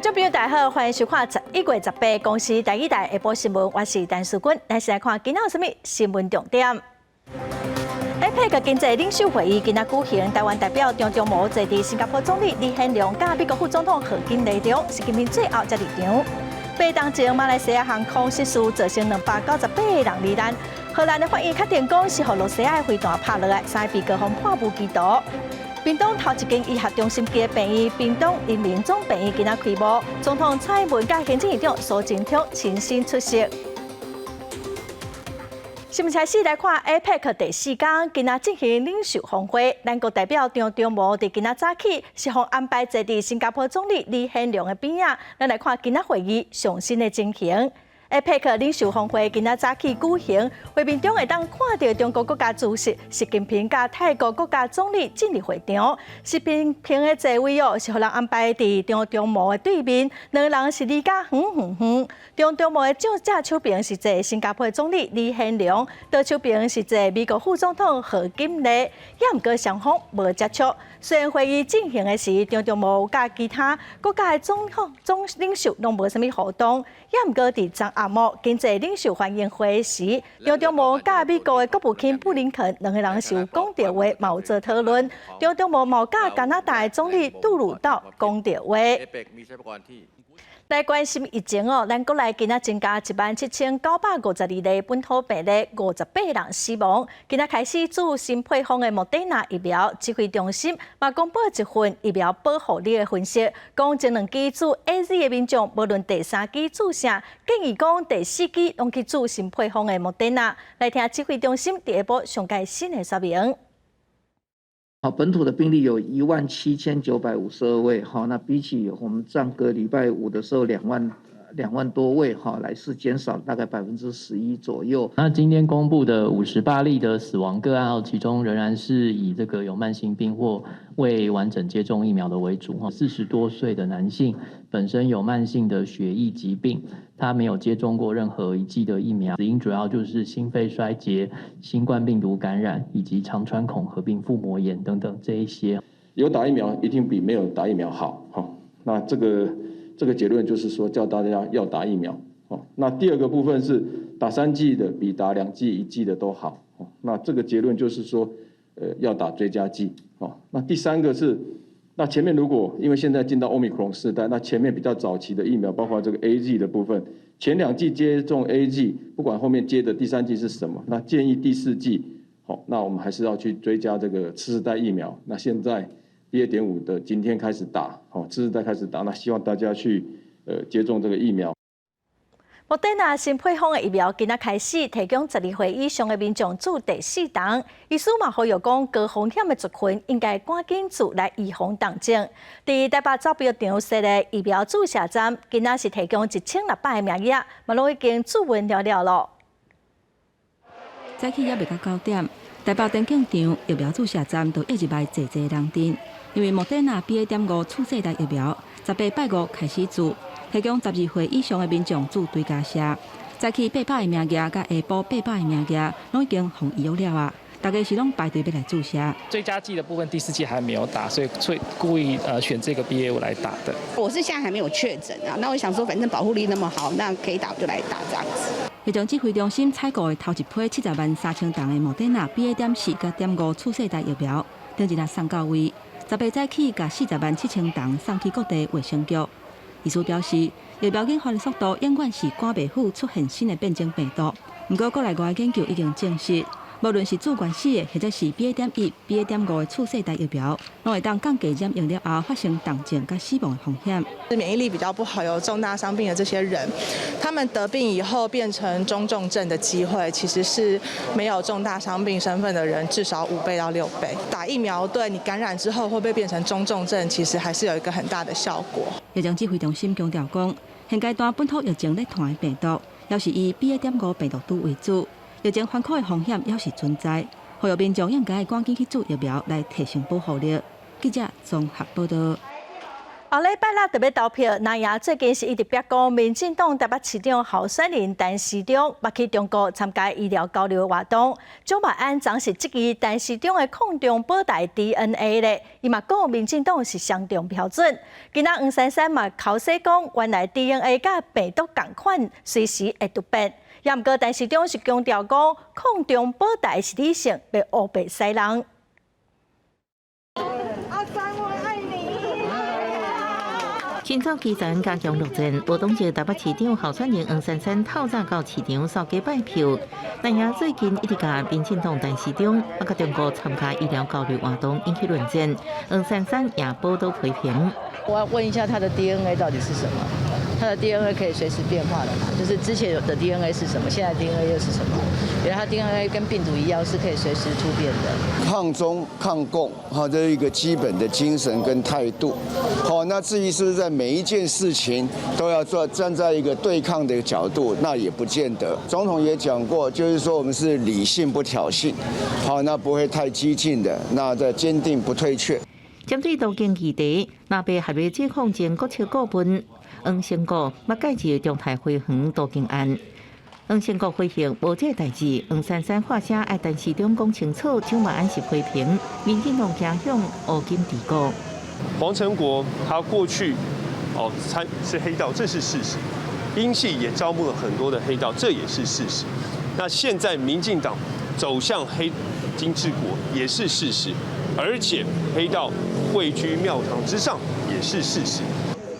众朋友大家好，欢迎收看11月18公司第一台下晡新闻，我是陈淑君，来先来看今仔有什么新闻重点。APEC 经济领袖会议今仔举行，台湾代表张忠谋坐伫新加坡总理李显龙甲美国副总统贺锦丽中，是今年最后才入场。8当前，马来西亚航空失事造成298人罹难，荷兰的法院确定讲是予罗西亚的飞弹拍落来，3被各方判无期徒。屏东头一间医学中心嘅病院，屏东人民总病院今仔开幕，总统蔡英文甲行政院长苏贞昌亲身出席。新闻开始来看 APEC 第4天，今仔进行领袖峰会，咱国代表张忠谋伫今仔早起是互安排坐伫新加坡总理李显龙的边仔，咱来看今仔会议上新的情形。APEC 领袖峰会今仔早起举行，会面中会当看到中国国家主席习近平甲泰国国家总理进入会场。习近平的座位是互人安排伫张忠谋的对面，两人是离家远。张忠谋的左手边是坐新加坡总理李显龙，右手边是坐美国副总统贺锦丽，也毋过双方无接触。虽然会议进行的时，张忠谋甲其他国家的总领袖拢无啥物互动，也毋过伫昨暗晡经济领袖欢迎会时，张忠谋甲美国的国务卿布林肯两个人是有讲到话，嘛有做讨论。张忠谋嘛甲加拿大的总理杜鲁道讲到话。来关心疫情哦，咱国内今仔增加17952例本土病例，58人死亡。今仔开始注新配方的莫德纳疫苗，指挥中心嘛公布一份疫苗保护力的分析，讲前2剂注 AZ 的民众，无论第3剂注啥，建议讲第4剂拢去注新配方的莫德纳。来听指挥中心第一波上届新的说明。本土的病例有17952位，那比起我们上个礼拜五的时候2万多位，来是减少大概11%左右。那今天公布的58例的死亡个案，其中仍然是以这个有慢性病或未完整接种疫苗的为主。40多岁的男性本身有慢性的血液疾病，他没有接种过任何一剂的疫苗，死因主要就是心肺衰竭、新冠病毒感染以及肠穿孔合并腹膜炎等等这一些。有打疫苗一定比没有打疫苗好，那这个结论就是说叫大家要打疫苗。那第二个部分是打3剂的比打2剂1剂的都好。那这个结论就是说，要打追加剂。那第3个是，那前面如果因为现在进到 Omicron 世代，那前面比较早期的疫苗，包括这个 AZ 的部分，前2剂接种 AZ， 不管后面接的第3剂是什么，那建议第4剂，那我们还是要去追加这个次世代疫苗。那现在BA.5的今天开始打，次世代开始打，那希望大家去接种这个疫苗。莫德纳新配方的疫苗今仔开始提供12岁以上的民众注第4档，医师嘛呼吁讲高风险的族群应该赶紧注来预防重症。伫台北走标场设的疫苗注射站，今仔是提供1600个名额，嘛拢已经注文了咯。早起也未到9点，台北电竞场疫苗注射站都一直来坐人阵，因为莫德纳 BA.5 次世代疫苗18拜5开始注。提供12岁以上的民众注追加射，早起800个名额，甲下晡800个名额，拢已经予预约了啊！大家是拢排队要来注射。追加剂的部分第4剂还没有打，所以故意选这个 BA.5来打的。我是现在还没有确诊啊，那我想说，反正保护力那么好，那可以打我就来打这样子。疫情指挥中心采购的头一批70万3千吨的莫德纳 BA.4 甲.5次世代疫苗，顶一日送到位，18早起甲40万7千吨送去各地卫生局。医师表示，疫苗研发的速度永远是赶袂赴出现新的变种病毒。不过，国内外研究已经证实，无论是注原始的，或者是 BA.1、BA.5的次世代疫苗，拢会当降低染疫了后发生重症甲死亡的风险。免疫力比较不好、有重大伤病的这些人，他们得病以后变成中重症的机会，其实是没有重大伤病身份的人至少5倍到6倍。打疫苗对你感染之后会不会变成中重症，其实还是有一个很大的效果。疫情指挥中心强调讲，现阶段本土疫情咧传的病毒，也是以 BA.5 病毒株为主，疫情反扩的风险也是存在。呼吁民众应该赶紧去注疫苗来提升保护力。记者综合报道。后礼拜六特别投票，南亚最近是一直逼讲，民进党台北市长候选人陈时中要去中国参加医疗交流活动。蒋万安总是质疑陈市长的空中保带 DNA 咧，伊嘛讲民进党是相同标准。今仔黄珊珊嘛口说讲，原来 DNA 甲病毒同款，随时会突变。也毋过陈市长是强调讲，空中保带是理性，被乌白西人。新早基层加强陆战，无党籍台北市长候选人黄珊珊透早到市场扫街拜票。但也最近一直甲民进党陈时中甲中国参加医疗交流活动引起论战，黄珊珊也报道批评。我要问一下他的 DNA 到底是什么？他的 DNA 可以随时变化的嘛？就是之前有的 DNA 是什么，现在 DNA 又是什么？原来他 DNA 跟病毒一样是可以随时突变的。抗中抗共，哈，这是一个基本的精神跟态度。好，那至于是不是在每一件事情都要站在一个对抗的角度，那也不见得。总统也讲过，就是说我们是理性不挑衅，好，那不会太激进的，那在坚定不退却。针对多件议题，南北合约解放前国策顾问黄先国要改制中台花园多件案。黄先国回应无这代志，黄珊珊发声爱陈市长讲清楚，蒋万安是批评，民进党倾向乌金治国。黄成国他过去是黑道，这是事实。英系也招募了很多的黑道，这也是事实。那现在民进党走向黑金治国也是事实，而且黑道位居庙堂之上也是事实。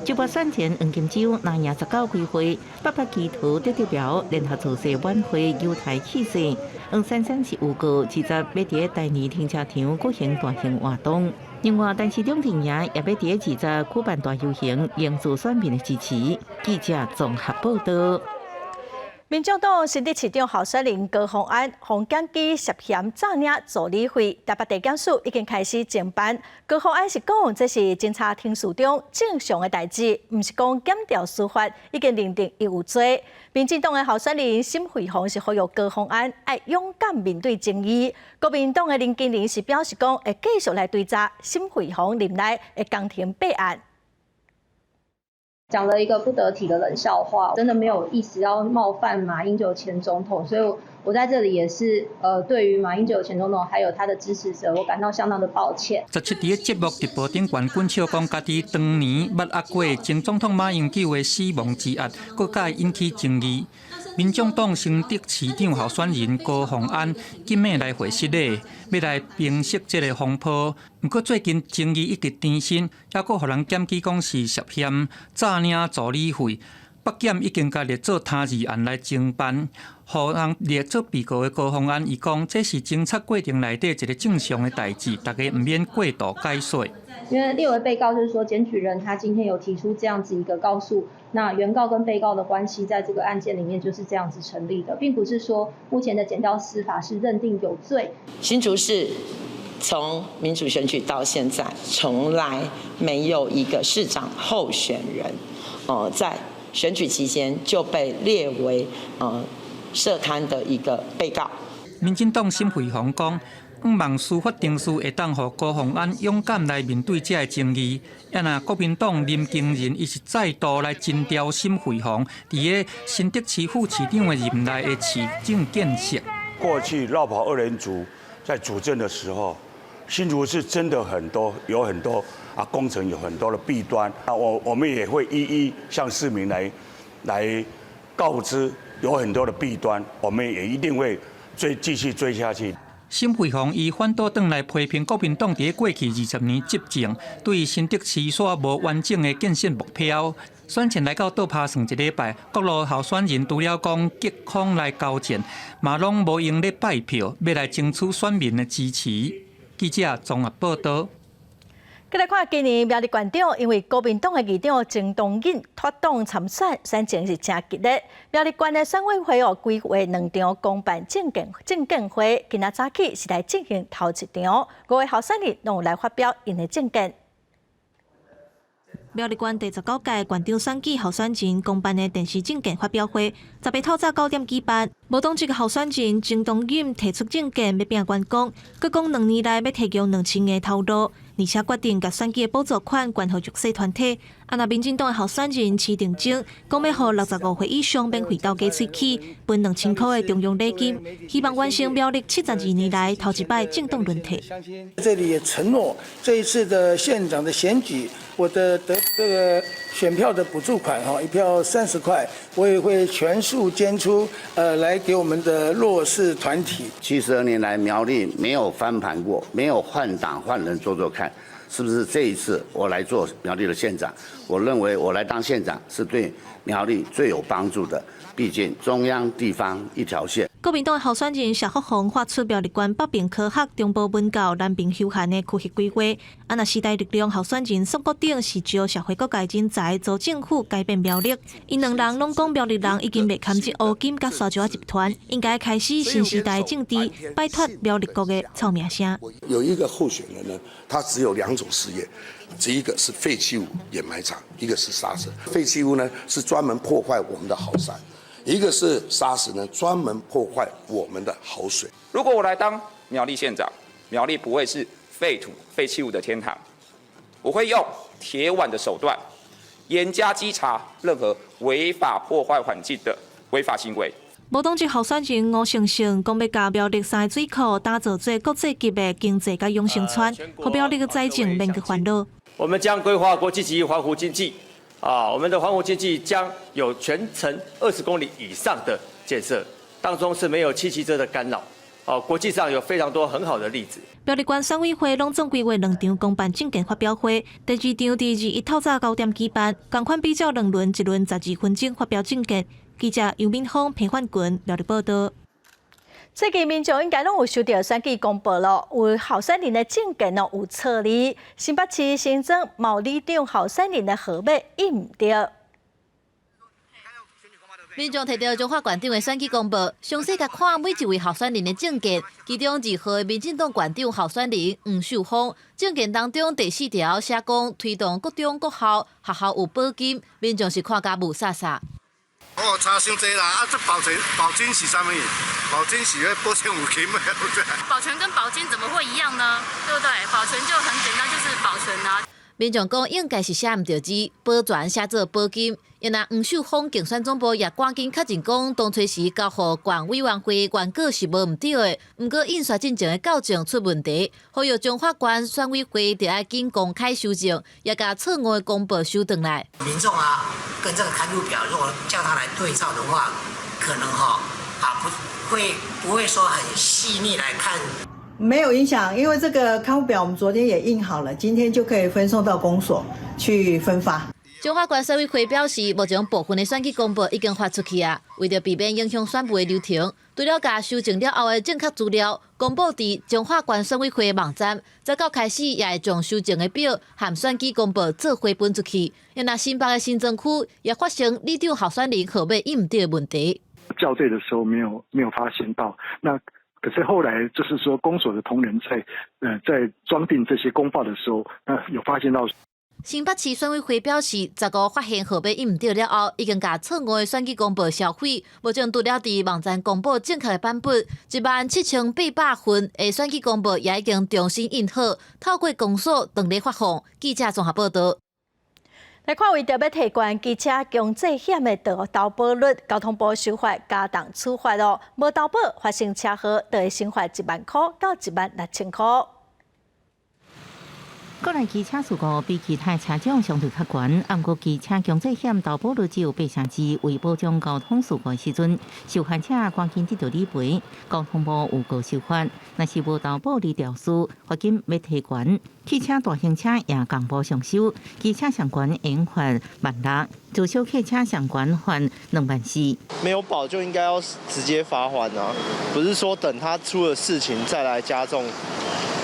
就把选前黄金周南亚19开会，800基图得标联合造势晚会优台气势。黄珊珊是预告20日要伫台二停车场举行大型活动。另外，陈市长阵营也要伫20日举办大游行，赢取选民的支持。记者综合报道。民众党新北市长候选人高虹安防检机涉嫌诈领助理费，台北地检署已经开始侦办。高虹安是讲，这是侦查庭事中正常的代志，毋是讲检调司法已经认定伊有罪。民进党的候选人沈慧虹是呼吁高虹安要勇敢面对正义。国民党的林金玲是表示讲，会继续来追查沈慧虹任内的工程弊案。讲了一个不得体的冷笑话，真的没有意思要冒犯马英九前总统，所以我在这里也是对于马英九前总统还有他的支持者，我感到相当的抱歉。17日的节目直播顶，冠军笑讲家己当年捌压过前总统马英九的死亡之案，搁甲引起争议。民众党新北市长候选人高虹安今日来会室内，要来平息这个风波。不过最近争议一直缠身，还佫互人检举讲是涉嫌诈领助理费。北检已经甲列做他日案来侦办，互人列做被告的高虹安，伊讲这是侦查过程内底一个正常的代志，大家唔免过度解说。因为列为被告就是说，检举人他今天有提出这样子一个告诉，那原告跟被告的关系在这个案件里面就是这样子成立的，并不是说目前的检调司法是认定有罪。新竹市从民主选举到现在，从来没有一个市长候选人，在选举期间就被列为涉贪的一个被告。民进党沈慧虹讲，希望司法定数会当互高虹安勇敢来面对这个争议。也那国民党林经仁伊是再度来征调沈慧虹，伫个新北市副市长的任内的市政建设。过去绕跑2人组在主政的时候，新竹是真的有很多工程有很多的弊端。那我们也会一一向市民来告知有很多的弊端，我们也一定会继续追下去。沈慧虹以反倒转来批评国民党伫过去20年执政对新北市所无完整的建设目标。选前来到倒拍算1礼拜，各路候选人除了讲激空来交战，嘛拢无用咧拜票，要来争取选民的支持。记者综合报道。再来看今年苗栗县长，因为国民党的议长郑东引脱党参选，选情是真激烈。苗栗县的选委会规划2场公办政见会，今仔早起是来进行头一场，5位候选人拢有来发表因的政见。苗栗县第19届县长选举候选人公办的电视政见发表会，10日透早9点举办。无党籍候选人郑东引提出政见要拼县公，佮讲2年内要提供2000个头路。而且决定把选举的补助款捐予弱势团体。那民进党的候选人徐定晶讲要予65岁以上免费倒加喙齿，分2000块的中央礼金，希望完成苗栗72年来头一摆政党轮替。这里也承诺，这一次的县长的选举，我的这个选票的补助款一票30块，我也会全数捐出，来给我们的弱势团体。72年来苗栗没有翻盘过，没有换党换人做做看。是不是这一次我来做苗栗的县长？我认为我来当县长是对苗栗最有帮助的，毕竟中央地方一条线。国民党的候选人谢福宏发出苗栗县北平科学、中部文教、南平休闲的区域规划。那时代力量候选人宋国鼎是招社会各界人才做政府改变苗栗。因两人拢讲苗栗人已经袂堪这乌金甲沙石集团，应该开始新时代政治，摆脱苗栗国的臭名声。有一个候选人呢，他只有2种事业。一个是废弃物掩埋场，一个是沙石。废弃物呢是专门破坏我们的好山，一个是沙石呢专门破坏我们的好水。如果我来当苗栗县长，苗栗不会是废土废弃物的天堂，我会用铁腕的手段，严加稽查任何违法破坏环境的违法行为。无党籍候选人吴成胜讲要把苗栗3个水库打造做国际级的经济甲养生村，让苗栗的财政免去烦恼。我们将规划国际级环湖经济，我们的环湖经济将有全程20公里以上的建设，当中是没有汽车的干扰。国际上有非常多很好的例子。苗栗县选委会拢总规划2场公办政见发表会，第2场第2日透早9点举办，同款比照2轮，1轮12分钟发表政见。记者尤敏芳、彭焕群苗栗报道。最近民众应该拢有收到选举公报咯，有候选人的政见有错字，新北市新增毛里长候选人的号码印唔对。民众摕到中华县长的选举公报，详细甲看每一位候选人的政见。其中2号的民进党县长候选人黄秀芳，政见当中第4条写讲推动各中各校学校有保金，民众是看甲雾煞煞。差伤济啦！这保金是啥物？保金是要保险有金的，保全跟保金怎么会一样呢？对不对？保全就很简单，就是保全啊。民众讲应该是写唔对字，保全写做保金。因那黄秀芳竞选总部也赶紧确认讲，当初时交予县委员会原稿是无唔对的，不过印刷进程的校正出问题，呼吁中华县选委会得要紧公开修正，也甲错误的公报收回来。民众跟这个刊入表，如果叫他来对照的话，可能不会说很细腻来看。没有影响，因为这个刊物表我们昨天也印好了，今天就可以分送到公所去分发。中华县选委会表示，目前部分的选举公报已经发出去啊，为着避免影响选务的流程，除了甲修正了后的正确资料公布伫中华县选委会的网站，再到开始也会将修正的表和选举公报做回本出去。因那新北的新庄区也发生里长候选人号码印唔对的问题。校对的时候没有发现到，那可是后来就是说公所的同仁在装订这些公报的时候，有发现到。新北市选委会表示，15发现号码印唔对了后，已经甲错误的选举公报销毁，目前除了伫网站公布正确的版本，17800份的选举公报也已经重新印好，透过公所等咧发放。记者综合报道。来看为着要提悬机车强制险的投保率，交通部修法加重处罚哦，无投保发生车祸，就会刑罚1万块到16000块。国内机车事故比其他车种相对较悬，不过机车强制险投保率只有8成之，为保障交通事故时阵，受害者赶紧得到理赔。交通部有告修法，若是无投保的肇事，罚金要提悬。汽车大型车也共步上修，机车上悬应罚16000，自小客车上悬罚24000。没有保就应该要直接罚款啊，不是说等他出了事情再来加重。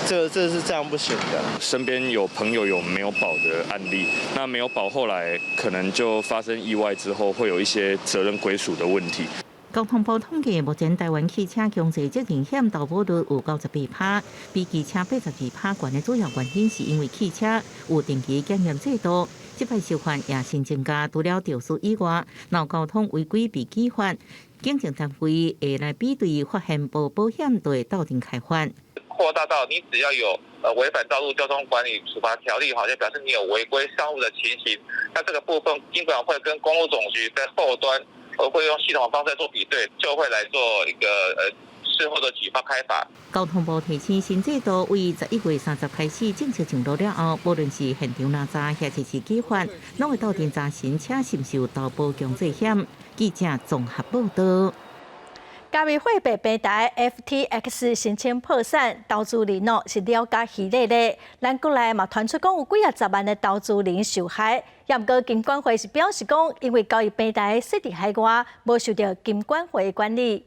这是这样不行的。身边有朋友有没有保的案例，那没有保后来可能就发生意外之后，会有一些责任归属的问题。交通部统计，目前台湾汽车强制责任险投保率有98%，比机车82%悬的主要原因是因为汽车有定期检验制度。这摆修法也新增加，除了肇事以外，若交通违规被举发，警政单位会来比对，发现无保险就会斗阵开罚。扩大到你只要有违反道路交通管理处罚条例，好像表示你有违规上路的情形。那这个部分，经管会跟公路总局在后端会用系统的方式做比对，就会来做一个事后的举报开罚。交通部提醒新制度为11月30开始正式上路了后，无论是现场拿查，或者是举发，拢会到店查询且承受投保强制险。记者综合报道。嘉义会北平台 FTX 申请破产，投资人是了解稀累累。咱国内嘛传出讲有几10万的投资人受害，也毋过金管会是表示讲，因为交易平台设伫海外，无受到金管会管理。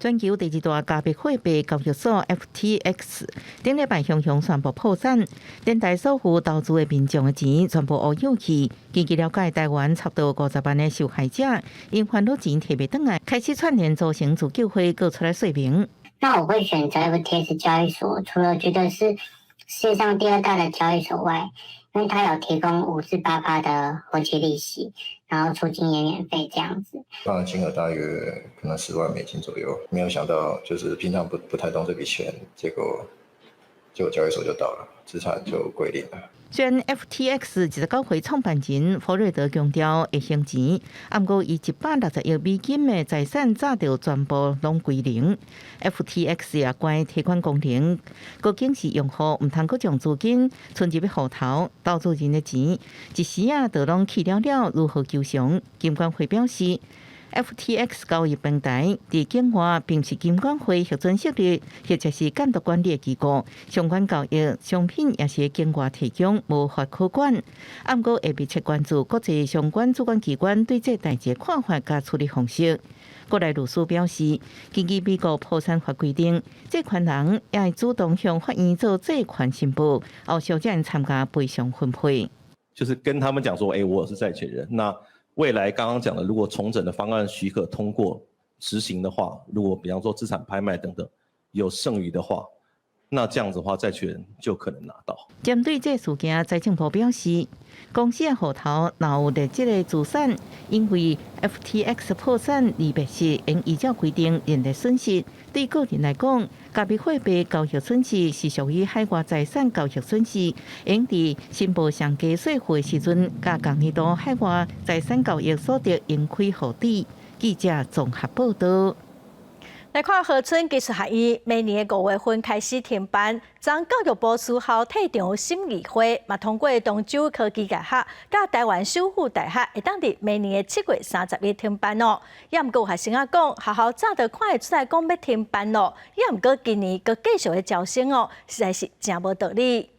全球第2大加密货币交易所 FTX 顶礼拜向宣布破产，连带所有投资的民众的钱全部乌有去。根据了解，台湾差不多50万的受害者因还到钱摕袂转来，开始串联组成自救会，各出来说明。那我会选择 FTX 交易所，除了觉得是世界上第2大的交易所外，因为它有提供5至8%的活期利息，然后出金也免费这样子。放的金额大约可能10万美金左右，没有想到就是平常不太动这笔钱，结果交易所就倒了，资产就归零了。虽然 FTX 19岁创办人弗瑞德强调会还钱，不过以160亿美金的财产早就全部拢归零。FTX 也怪提款功能，各警示用户唔通阁将资金存入去户头，投资人的钱一时就拢去了，如何求偿？金管会表示。FTX 交易平台伫境外并是金管会核准设立，或者是监督管理的机构，相关交易商品也是境外提供，无法可管。不过会密切关注国际相关主管机关对这代志看法甲处理方式。国内律师表示，根据美国破产法规定，这款人也会主动向法院做这款申报，后续才能参加赔偿分配。就是跟他们讲说，我是债权人，那。未来刚刚讲的，如果重整的方案许可通过执行的话，如果比方说资产拍卖等等有剩余的话，那这样子的话，债权人就可能拿到。针对这事件，财政部表示，公司的户头若有累积的资产，因为 FTX 破产而白是应依照规定认列损失。对个人来讲，加密货币交易损失是属于海外财产交易损失，应伫申报上加税费时阵，甲同年度海外财产交易所得应亏互抵。记者综合报道。来看河村技术学院，明年5月份开始停办。将教育部事后退场审议会，嘛通过东州科技大学、甲台湾首府大学，会当伫明年7月30日停办哦。也毋过有学生啊讲，学校早就看会出来讲要停办咯，也毋过今年佮继续的招生哦，实在是真无道理。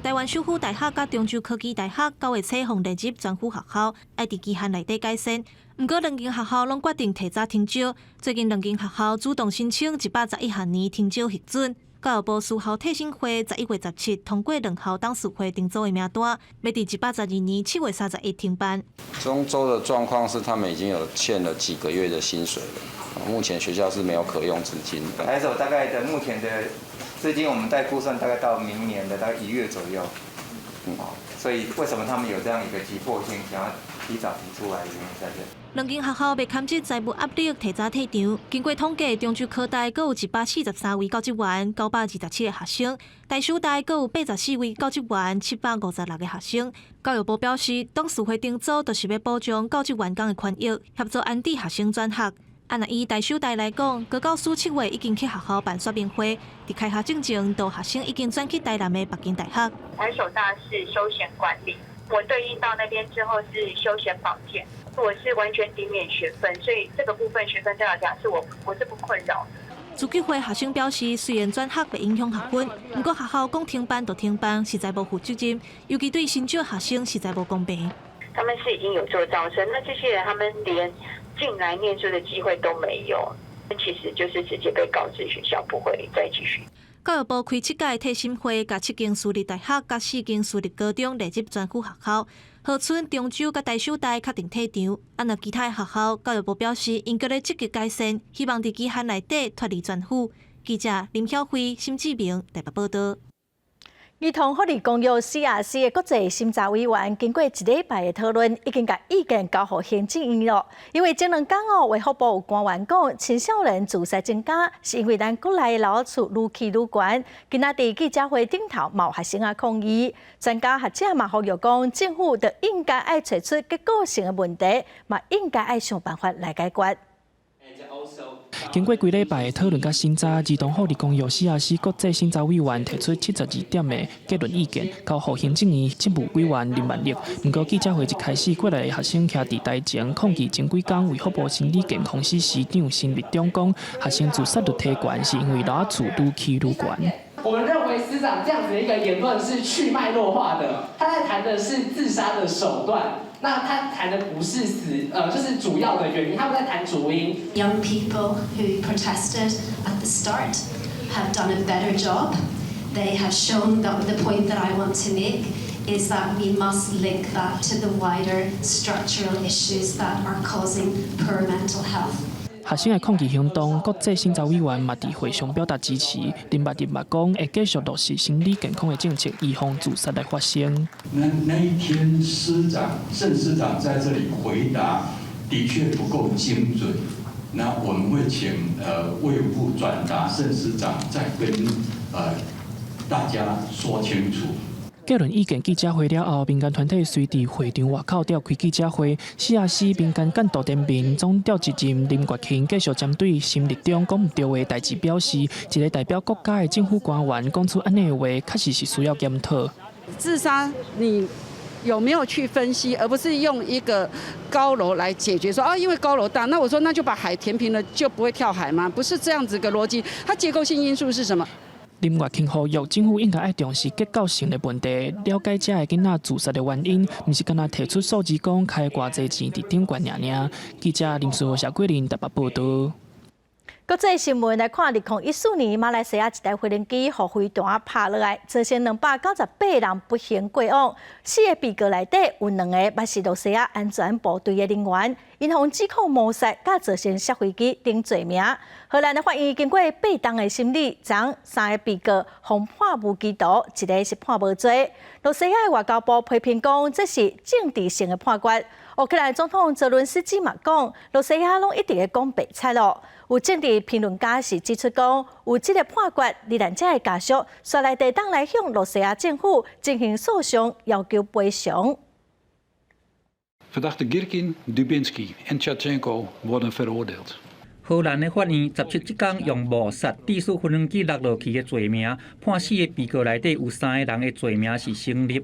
台湾首府大学甲中州科技大学9月初互列入全府学校，爱伫期限内底改善。不过，两间学校拢决定提早停招。最近，两间学校主动申请111学年停招核准。教育部事后退审会11月17通过两校董事会定组的名单，要伫112年7月30日停办。中州的状况是，他们已经有欠了几个月的薪水了，目前学校是没有可用资金的。还有大概的目前的资金，我们在估算大概到明年的大概1月左右。所以为什么他们有这样一个急迫性，想要提早提出来的原因在这。两间学校被堪这财务压力，提早退场。经过统计，中州科大阁有143位教职员，927个学生；台师大阁有84位教职员，756个学生。教育部表示，董事会定组就是要保障教职员工的权益，协助安置学生转学。按以台师大来讲，高教师7月已经去学校办说明会，伫开学之前，都学生已经转去台南的北京大学。台首大是休闲管理，我对应到那边之后是休闲保健。我是完全抵免学分，所以这个部分学分对我来讲是我是不困扰的。自救会学生表示，虽然转学会影响学分，不过学校讲停办就停办，实在无负责任，尤其对新招学生实在无公平。他们是已经有做招生，那这些人他们连进来念书的机会都没有，其实就是直接被告知学校不会再继续。教育部开7届退审会，甲7间私立大学、甲4间私立高中列入全府学校。河村、中州、甲台首大确定退场。按照其他学校，教育部表示，应该咧积极改善，希望伫期限内底脱离全府。记者林晓慧、辛志明台北报道。儿童福利公约 CRC 的国际审查委员经过1礼拜的讨论，已经把意见交予行政院了。因为前2天卫福部有官员讲，青少年自杀增加，是因为咱国内的老厝愈起愈悬。今仔伫记者会顶头，有学生抗议，专家学者嘛呼吁讲，政府就应该爱找出结构性的问题，嘛应该爱想办法来解决。经过几礼拜的讨论甲审查，儿童福利公约 CRC 国际审查委员提出72点的结论意见，交予行政院政务委员林万历。不过记者会一开始，过来的学生徛伫台前抗议前几天卫福部心理健康司司长辛立中讲，学生自杀率提悬是因为老厝愈起愈悬。我们认为司长这样子的一个言论是去脉络化的，他在谈的是自杀的手段。那他谈的不是就是主要的原因，他们在谈主因。Young people who protested at the start have done a better job. They have shown that the point that I want to make is that we must link that to the wider structural issues that are causing poor mental health. 学生的抗议行动，国际审查委员嘛伫会上表达支持。林万历嘛讲，会继续落实心理健康的政策，预防自杀的发生。那一天，郑市长在这里回答的确不够精准。那我们会请卫福部转达郑市长，再跟大家说清楚。结论意见记者会了后，民间团体随伫会场外口召开记者会。CRC 民间监督人员总调集人林国庆继续针对心立中讲唔对的代志表示，一个代表国家的政府官员讲出安尼的话，确实是需要检讨。自杀，你有没有去分析，而不是用一个高楼来解决说因为高楼大，那我说那就把海填平了，就不会跳海吗？不是这样子个逻辑，它结构性因素是什么？林月庆呼吁政府应该爱重视结构性的问题，了解这个囡仔自杀的原因，毋是干那提出数字讲开偌济钱伫顶悬尔。记者林书豪、谢桂林台北报道。国际新闻来看，2014年马来西亚一台飞行机互飞弹拍落来，造成298人不幸过往。4个被告内底有2个嘛是罗西亚安全部队的人员，因方指控谋杀甲造成摔飞机等罪名。荷兰的法院经过8档的审理，将3个被告互判无期徒，1个是判无罪。罗西亚的外交部批评讲，这是政治性的判决。乌克兰总统泽伦斯基嘛讲，罗西亚拢一直在讲白菜咯。有政治评论家是指出讲，有这个判决，罹难者的家属率来地当来向罗西亚政府进行诉讼，要求赔偿。Verdachte Girkin, Dubinsky en Tjatchenko worden veroordeeld. 荷兰的法院17天用谋杀致使飞行机落落去的罪名，判4个被告内底有3个人的罪名是成立，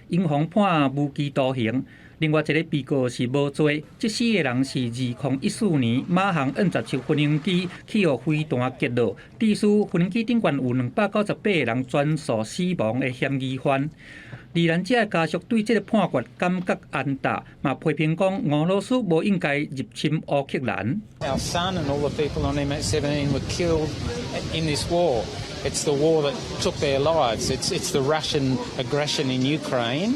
英方判无期徒刑。另外一个被告是无罪，这4个人是2014年马航 N17 飞行机去互飞弹击落，致使飞行机顶悬有298个人全数死亡的嫌疑犯。罹难者的家属对这个判决感觉安大，嘛批评讲俄罗斯无应该入侵乌克兰。Our son and all the people on MH17 were killed in this war. It's the war that took their lives. It's the Russian aggression in Ukraine.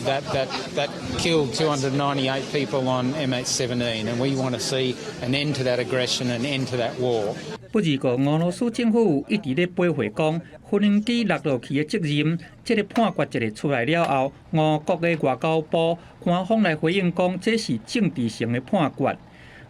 That killed 298 people on MH17, and we want to see an end to that aggression, an end to that war. 不过，俄罗斯政府一直咧驳回讲飞行机落落去的责任。这个判决一个出来了后，俄国的外交部官方来回应讲，这是政治性的判决。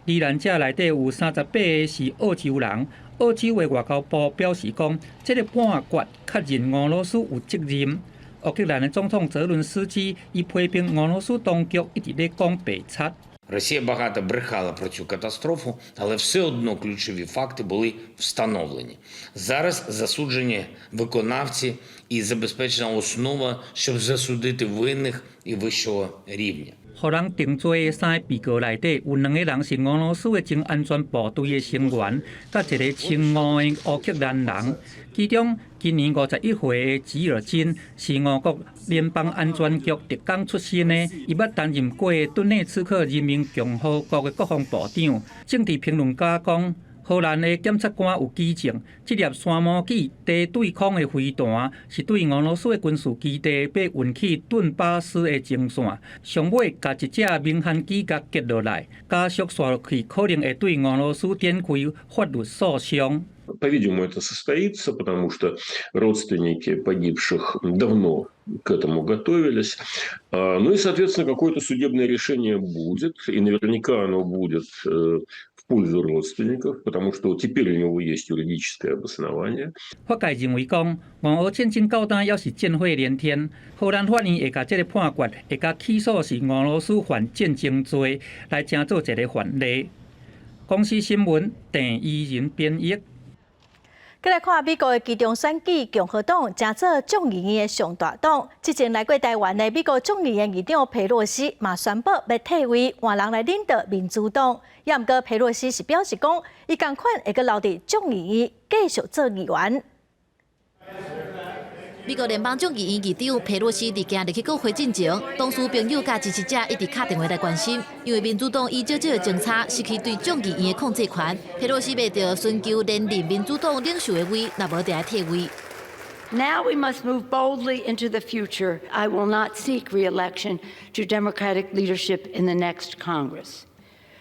罹难者内底有38个是澳洲人。澳洲的外交部表示讲，这个判决确认俄罗斯有责任。乌克兰的总统泽伦斯基伊批评俄罗斯当局一直咧讲白贼。Росія багато брехала про цю катастрофу, але все одно ключові факти були встановлені. Зараз засуджені виконавці і забезпечена основа, щоб засудити винних і вищого рівня. 互人定罪的3个被告内底，有2个人是俄罗斯的前安全部队的成员，甲一个亲俄的乌克兰人。其中，今年51岁的吉尔金是俄国联邦安全局特工出身的，伊捌担任过顿内茨克人民共和国的国防部长。政治评论家讲，荷兰的检察官有举证，这粒山毛机低对空的飞弹是对俄罗斯的军事基地要运起顿巴斯的前线，上尾甲一只民航机甲击落来，加速刷落去，可能会对俄罗斯展开法律诉讼。По-видимому, это состоится, потому что родственники погибших давно к этому готовились. Ну и, соответственно, какое-то судебное решение будет, и наверняка оно будет в пользу родственников, потому что теперь у него есть юридическое обоснование. 法界认为讲，俄乌战争到单要是战火连天，荷兰法院会甲这个判决，会甲起诉是俄罗斯犯战争罪，来成做一个范例。公司新闻郑依仁编译。 再来看美国的其中选举，共和党正做众议院的上大党。之前来过台湾的美国众议院议长佩洛西嘛宣布要退位，换人来领导民主党。也毋过佩洛西是表示讲，伊同款会阁留伫众议院继续做议员。 美国联邦众议院议长佩洛西伫今日去国会进前，同事朋友甲支持者一直打电话来关心，因为民主党以少少的政策失去对众议院的控制权，佩洛西要着寻求连任民主党领袖的位，若无就来退位。 Now we must move boldly into the future. I will not seek re-election to Democratic leadership in the next Congress.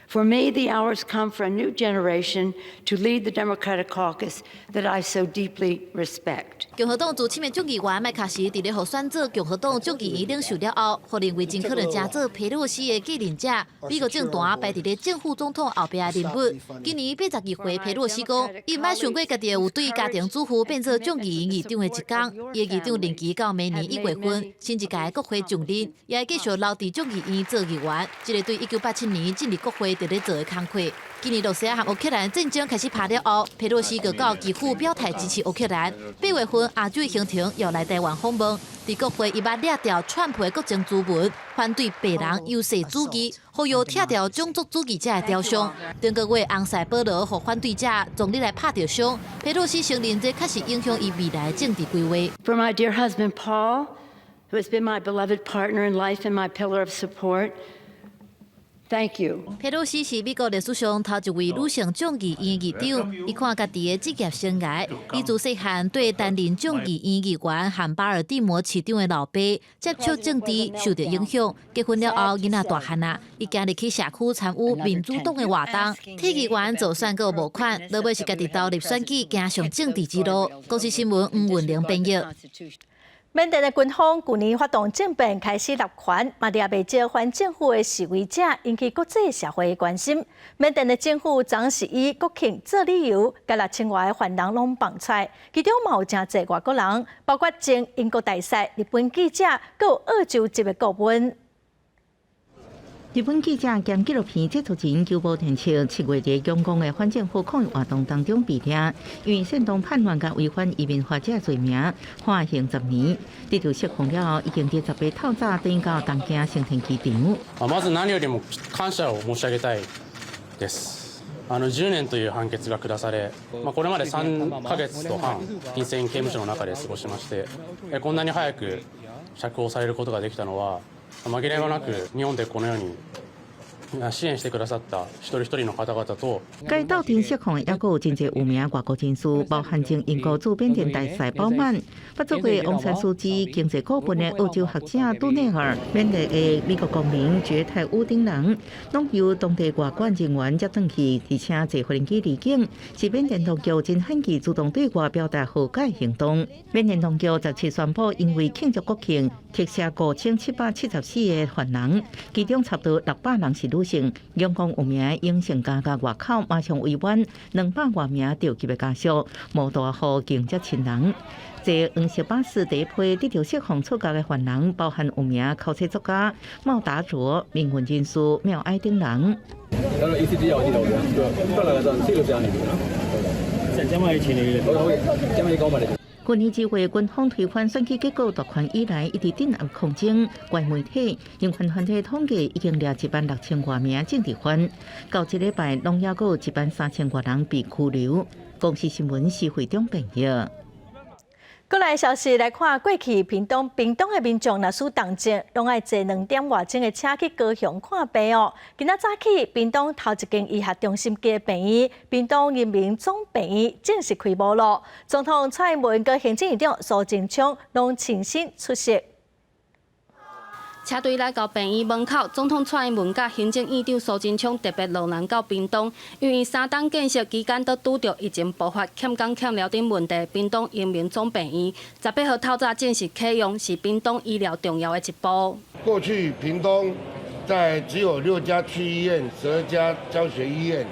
For me, the hours come for a new generation to lead the Democratic caucus that I so deeply respect. 共和党自7名众议员麦卡锡伫咧互选做共和党众议院领袖了后，互认为真可能成做佩洛西的继任者。美国政坛排伫咧正副总统后壁的人物。今年82岁，佩洛西讲，伊毋捌想过家己有对家庭主妇变做众议院议长的一天。伊的议长任期到明年1月份，新一届国会上任，也会继续留伫众议院做议员。这个对1987年进入国会伫咧做的工课。今年罗西亚和乌克兰战争开始拍了后，佩洛西就到基辅表态支持乌克兰。8月份亚洲行程又来台湾访问，伫国会伊捌掠掉川普的国政资文，反对白人优势主义，呼吁拆掉种族主义者的雕像。顶个月红塞保罗和反对者总理来拍着伤，佩洛西承认这确实影响伊未来政治规划。For my dear husband Paul, who has been my beloved partner in life and my pillar of support. Thank you. 佩洛西是美国历史上头一位女性众议院议长。伊看家己的职业生涯，伊自细汉对担任众议院议员和巴尔的摩市长的老爸接触政治受到影响。结婚了后，囡仔大汉啊，伊今日去社区参与民主党的活动，替议员做选个募款，落尾是家己投入选举，走上政治之路。公司新闻黄文玲编译。缅甸的军方去年发动政变，开始立权，嘛也未少反政府的示威者引起国际社会的关心。缅甸的政府总是以国庆做理由，甲6000外的犯人拢放出来，其中嘛有真侪外国人，包括前英国大使、日本记者，佮有澳洲籍的顾问。日本记者兼纪录片制作人久保田彻7月在仰光的反政府抗议活动当中被抓，因为煽动叛乱甲违反移民法者罪名，判刑10年。得到释放了后，已經在10月透早登到東京成田機場。まず何よりも感謝を申し上げたいです。10年という判決が下され、これまで3ヶ月と半、金銭刑務所の中で過ごしまして、こんなに早く釈放されることができたのは、紛れもなく日本でこのように支援してくださった一人一人の方々と。该斗阵释放也有真侪有名外国人士，包含前英国驻缅甸大使鲍曼、不做过昂山素季经济顾问的澳洲学者杜内尔、缅甸的美国公民觉泰乌丁人，拢由当地外管人员接转去，而且坐飞机离境，是缅甸当局真罕见主动对外表达和解行动。缅甸当局17宣布，因为庆祝国庆，特赦5774个犯人，其中差不多600人是女。仰光有名影性家甲外口马上维稳200多名着急的家属，无大户经接亲人。这黄色巴士第一批得到释放出家的犯人，包含有名考车作家茂达卓、民运人士廖爱丁人。去年1月，军方推翻选举结果夺权以来，一直镇压抗争。外媒体、人权团体统计已经掠16000多名政治犯，到这礼拜，拢还有13000多人被拘留。公司新闻是会中编译。过来消息来看，过去屏东的民众若需动静，拢爱坐2点外钟的车去高雄看病哦。今仔早起，屏东头一间医学中心嘅病院——屏东人民总病院正式开幕咯。总统蔡英文跟行政院长苏贞昌拢亲身出席。车队来到病院门口，总统蔡英文甲行政院长苏贞昌特别落难到屏东，因为3档建设期间都拄到疫情爆发欠工欠料等问题。屏东延明总病院18号透早正式启用，是屏东医疗重要的一步。过去屏东只有6家区医院、12家教学医院，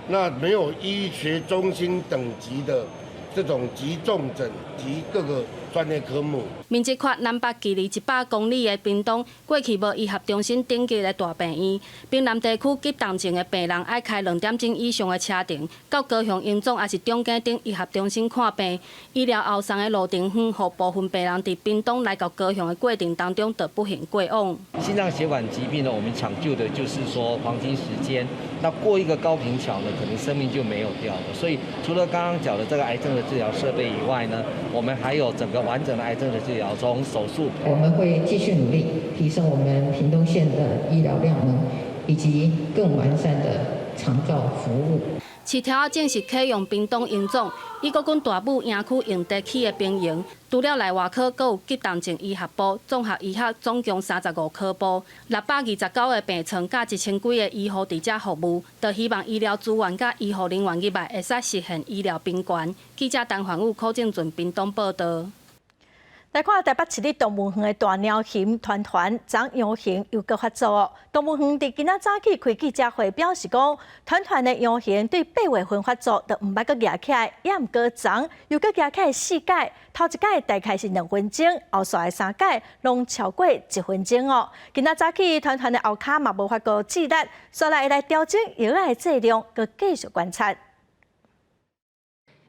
那没有医学中心等级的这种急重症及各个专业科目。民这块南北距离100公里的屏东，过去无医学中心顶级的大病院，屏南地区急重症的病人爱开2点钟以上的车程，到高雄荣总也是中间等医学中心看病。医疗后送的路程远，互部分病人伫屏东来到高雄的过程当中，得不幸过往。心脏血管疾病呢，我们抢救的就是说黄金时间。那过一个高屏桥呢，可能生命就没有掉了。所以除了刚刚讲的这个癌症的治疗设备以外呢，我们还有整个完整的癌症的治疗，从手术。我们会继续努力提升我们屏东县的医疗量能，以及更完善的长照服务。市条正式启用屏东荣总，伊阁阮大武营区用地起的兵营，除了内外科，阁有急重症医学部、综合医学，总共35科部，629个病床，甲1000几个医护伫遮服务，就希望医疗资源甲医护人员入来，会使实现医疗并管。记者陈焕武、柯正俊屏东报道。来看台北市立动物园的大鸟熊团团长羊熊又搁发作哦。动物园伫今仔早起开记者会，表示讲，团团的羊熊对8月份发作，就毋捌搁举起来，也毋过长，又搁举起来4届，头一届大概是2分钟，后续的3届拢超过1分钟哦。今仔早起团团的后骹嘛无法过止力，所以来调整药的剂量，搁继续观察。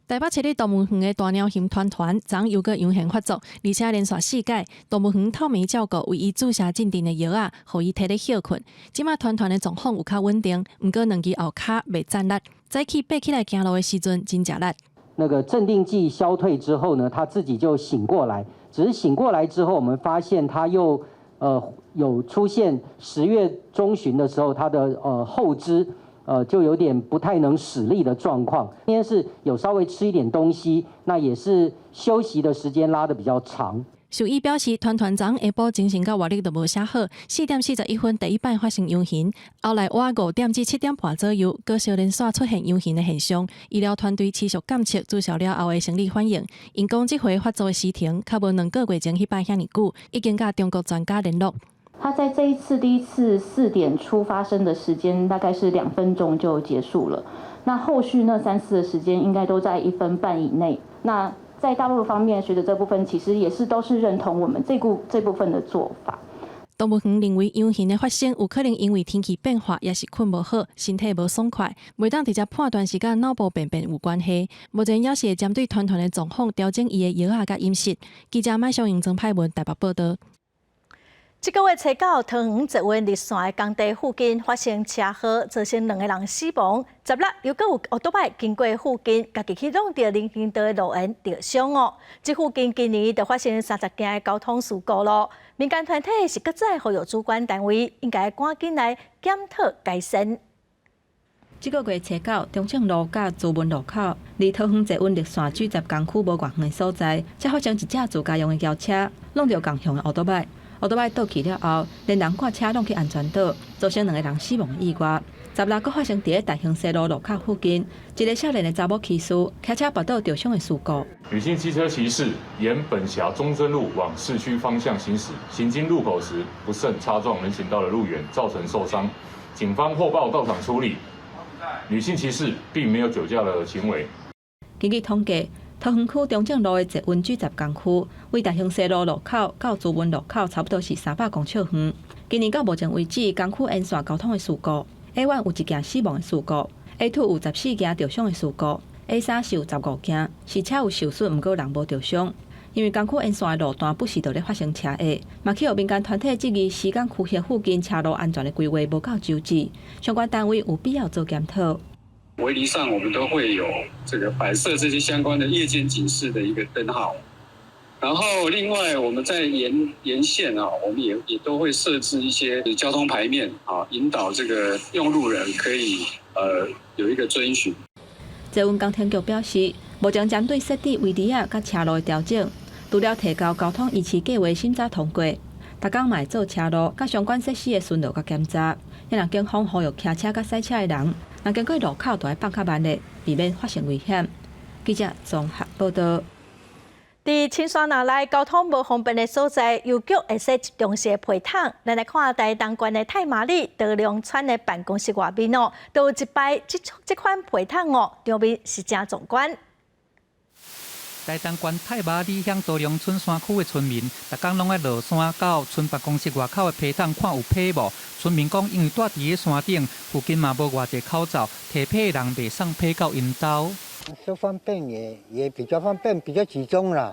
台北市立动物园的大鸟熊团团昨又搁阳性发作，而且连续4届，动物园透明照顾为伊注射镇定的药啊，互伊摕咧休困。即马团团的状况有较稳定，毋过2支后骹袂站力，早起爬起来行路的时阵真吃力。那个镇定剂消退之后呢，他自己就醒过来，只是醒过来之后，我们发现他又有出现10月中旬的时候，他的后肢。就有点不太能使力的状况。今天是有稍微吃一点东西，那也是休息的时间拉得比较长。兽医表示，团团昨下晡精神甲活力都无啥好，4点41分第一摆发生阳痫，后来晚5点至7点半左右，各小连续出现阳痫的现象。医疗团队持续监测注射了后的生理反应。因讲这回发作的时程，较无2个月前迄摆遐尼久，已经甲中国专家联络。他在第一次4点出发生的时间大概是2分钟就结束了，那后续那3次的时间应该都在1分半以内。那在大陆方面，学者这部分其实也是都是认同我们这部分的做法。动物园认为阳痫的发生有可能因为天气变化，也是困无好，身体无爽快，袂当直接判断是甲脑部病变有关系。目前也是会针对团团的状况调整伊的药啊甲饮食。记者麦尚英曾派文台北报道。这个月初9，桃园捷运立线的工地附近发生车祸，造成2个人死亡。10日又搁有奥多拜经过附近，家己去弄到林荫道的路沿受伤哦。这附近今年就发生30件的交通事故咯。民间团体是搁再呼吁主管单位应该赶紧来检讨改善。这个月初9，中正路甲朱文路口，离桃园捷运立线聚集工区无偌远的所在，才发生一架自家用的轿车弄到共向的奥多拜。奥多拜倒去了后，连人挂车弄去安全岛，造成2个人死亡的意外。10日，佫发生伫大兴西路路口附近，一个少年的查某骑士开车跋倒受伤的事故。女性机车骑士沿本辖中正路往市区方向行驶，行经路口时不慎擦撞人行道的路缘，造成受伤。警方获报到场处理，女性骑士并没有酒驾的行为。根据统计，桃园区中正路的捷运聚集工区，为大兴西路路口到朱文路口差不多是300公尺远。今年到目前为止，工区沿线交通的事故 ，A1 有1件死亡的事故 ，A2 有14件受伤的事故 ，A3是有15件，是车有受损，毋过人无受伤。因为工区沿线的路段不时都咧发生车祸，嘛去有民间团体质疑时间区域附近车路安全的规划无够周至，相关单位有必要做检讨。围篱上我们都会有这个摆设这些相关的夜间警示的一个灯号，然后另外我们在沿线啊，我们也都会设置一些交通牌面啊，引导这个用路人可以有一个遵循。捷运工程局表示，目前针对设置围篱啊甲车路的调整，除了提高交通维持计划审查通过，逐工嘛会做车路甲相关设施的巡逻甲检查。也让警方呼吁骑车甲驶车的人，若经过路口就要放较慢的，避免发生危险。记者综合报道。伫清山那内交通无方便的所在，邮局会设集中式批桶。咱来看台东县的太麻里德良村的办公室外面哦，都有一摆这款批桶哦，场面是真壮观。台东县太麻里乡德良村山区的村民，逐工拢爱落山到村办公室外口的批桶看有批无。村民讲，因为住伫个山顶，附近嘛无偌济口罩，提批的人袂送批到因兜。说方便也比较方便，比较集中啦。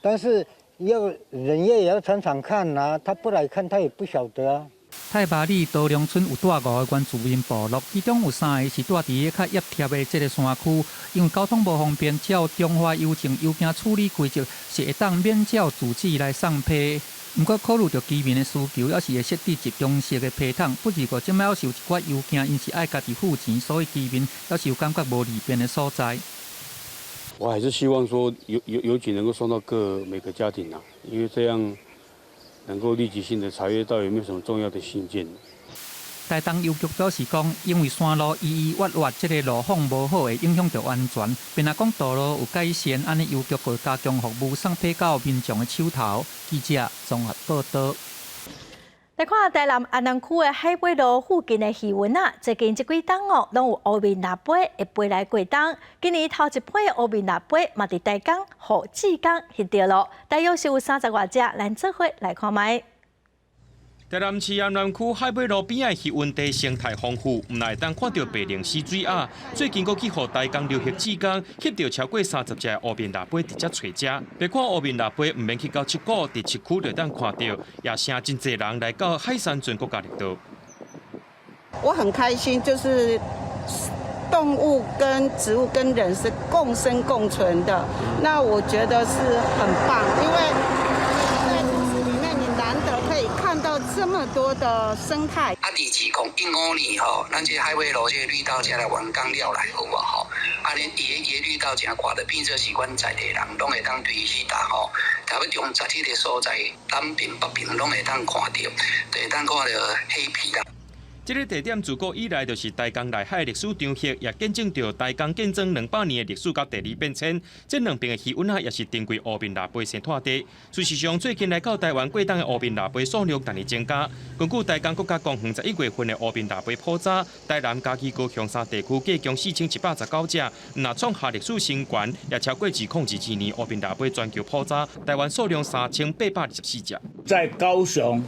但是人也要常常看啊，他不来看他也不晓得啊。太麻里德良村有带5个原住民部落，其中有3个是住伫个较压贴的这个山区，因为交通无方便，照中华邮政邮件处理规则是会当免照自治来送批。不过考虑到居民的需求，也是会设置集中式的批桶。不过即摆要是有一寡邮件，因是爱家己付钱，所以居民也是有感觉无利便的所在。我还是希望说邮局能够送到每个家庭啊，因为这样能够立即性的查阅到有没有什么重要的信件。台东邮局表示讲，因为山路弯弯，这个路况无好，会影响到安全。并若讲道路有改善，安尼邮局会加强服务，送批到民众的手头。记者综合报道。来看台南安南区的海尾路附近的渔温啊，最近这几冬哦，拢有乌面腊杯会飞来过冬。今年头一批乌面腊杯嘛伫台江、和志江翕到咯，大约是有30多只，咱做伙来看卖。台南市安南区海尾路边的渔温地生态丰富，唔来当看到白灵溪水鸭。最近佫去互台江流域志江翕到超过30只乌面腊杯直接找食。别看乌面腊杯唔免去到七股，伫市区就当看到，也成真侪人来到海山村国家绿道。我很开心，就是动物跟植物跟人是共生共存的，那我觉得是很棒，因为在都市里面你难得可以看到这么多的生态。第2015年吼，咱这海尾路这绿道这来完工了来好无吼？恁伊个绿道真宽的，变做是阮在地人拢会当对去打吼。差不多从17个所在，南边北边拢会当看到，就会当看到黑皮啦。这个地点自古以来就是台江内海历史场域，也见证着台江见证200年的历史甲地理变迁。这两边的渔温也是珍贵乌面腊杯生态地。事实上，最近来到台湾过冬的乌面腊杯数量逐年增加。根据台江国家公园11月份的乌面腊杯普查，台南、嘉义、高雄3地区计共4119只，若创下历史新高，也超过2022年乌面腊杯全球普查，台湾数量3824只。在高雄。